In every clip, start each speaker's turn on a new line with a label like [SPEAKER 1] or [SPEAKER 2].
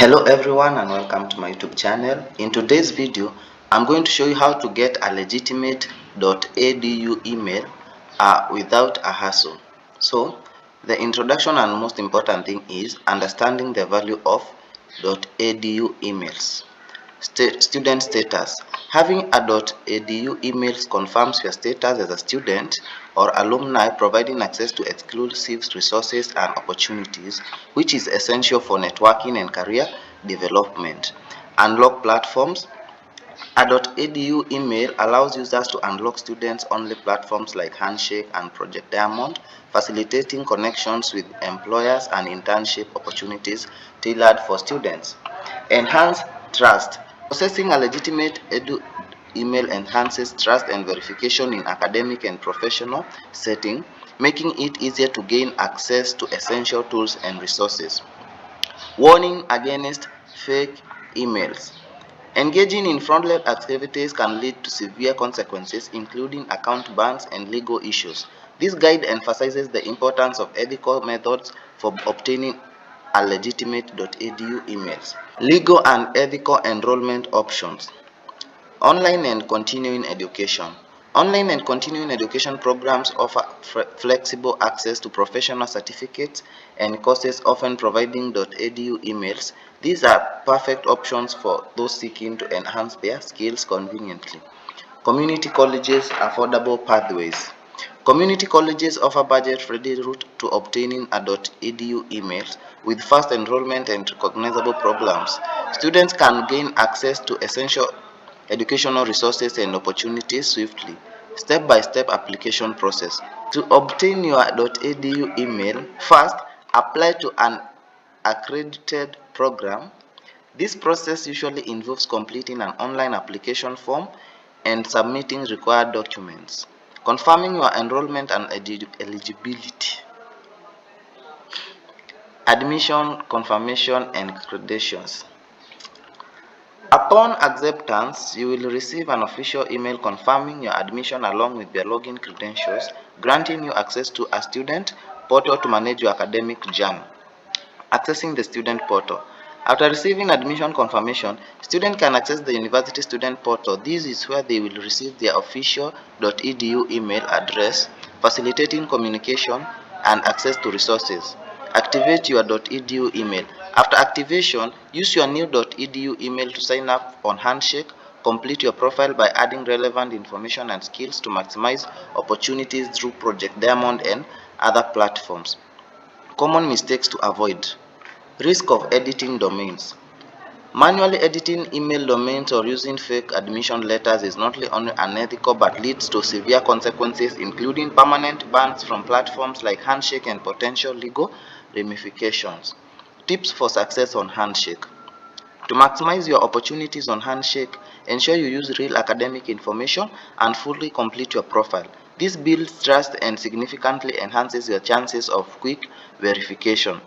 [SPEAKER 1] Hello everyone and welcome to my YouTube channel. In today's video, I'm going to show you how to get a legitimate .edu email without a hassle. So, the introduction and most important thing is understanding the value of .edu emails. Student status. Having a .edu emails confirms your status as a student or alumni, providing access to exclusive resources and opportunities, which is essential for networking and career development. Unlock platforms. A .edu email allows users to unlock students-only platforms like Handshake and Project Diamond, facilitating connections with employers and internship opportunities tailored for students. Enhance trust. Possessing a legitimate edu email enhances trust and verification in academic and professional setting, making it easier to gain access to essential tools and resources. Warning against fake emails. Engaging in fraudulent activities can lead to severe consequences, including account bans and legal issues. This guide emphasizes the importance of ethical methods for obtaining a legitimate .edu emails. Legal and ethical enrollment options. Online and continuing education. Online and continuing education programs offer flexible access to professional certificates and courses, often providing .edu emails. These are perfect options for those seeking to enhance their skills conveniently. Community colleges affordable pathways. Community colleges offer budget-friendly route to obtaining a .edu emails with fast enrollment and recognizable programs. Students can gain access to essential educational resources and opportunities swiftly. Step-by-step application process. To obtain your .edu email, first apply to an accredited program. This process usually involves completing an online application form and submitting required documents, confirming your enrollment and eligibility. Admission, confirmation, and credentials. Upon acceptance, you will receive an official email confirming your admission along with your login credentials, granting you access to a student portal to manage your academic journey. Accessing the student portal. After receiving admission confirmation, students can access the university student portal. This is where they will receive their official .edu email address, facilitating communication and access to resources. Activate your .edu email. After activation, use your new .edu email to sign up on Handshake. Complete your profile by adding relevant information and skills to maximize opportunities through Project Diamond and other platforms. Common mistakes to avoid. Risk of editing domains. Manually editing email domains or using fake admission letters is not only unethical but leads to severe consequences, including permanent bans from platforms like Handshake and potential legal ramifications. Tips for success on Handshake. To maximize your opportunities on Handshake, ensure you use real academic information and fully complete your profile. This builds trust and significantly enhances your chances of quick verification.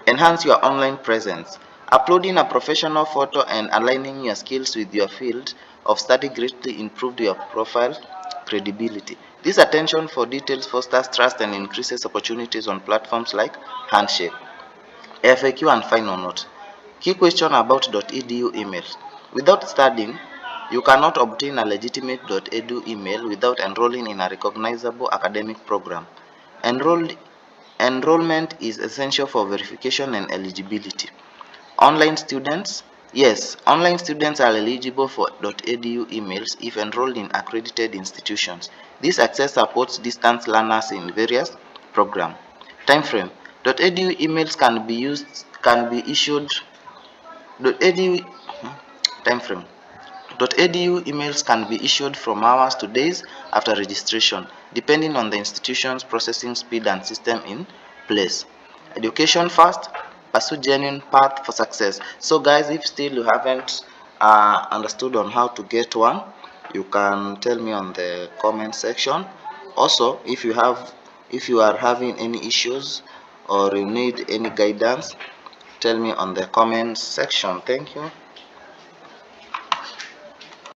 [SPEAKER 1] Enhance your online presence. Uploading a professional photo and aligning your skills with your field of study greatly improved your profile credibility. This attention for details fosters trust and increases opportunities on platforms like Handshake. FAQ and final note. Key question about .edu emails. Without studying, you cannot obtain a legitimate .edu email without enrolling in a recognizable academic program. Enrollment is essential for verification and eligibility. Online students. Yes, online students are eligible for .edu emails if enrolled in accredited institutions. This access supports distance learners in various programs. Time frame. .edu emails can be issued. .edu time frame. .edu emails can be issued from hours to days after registration, depending on the institution's processing speed and system in place. Education first, pursue genuine path for success. So guys, if still you haven't understood on how to get one, you can tell me on the comment section. Also, if you are having any issues or you need any guidance, tell me on the comment section. Thank you.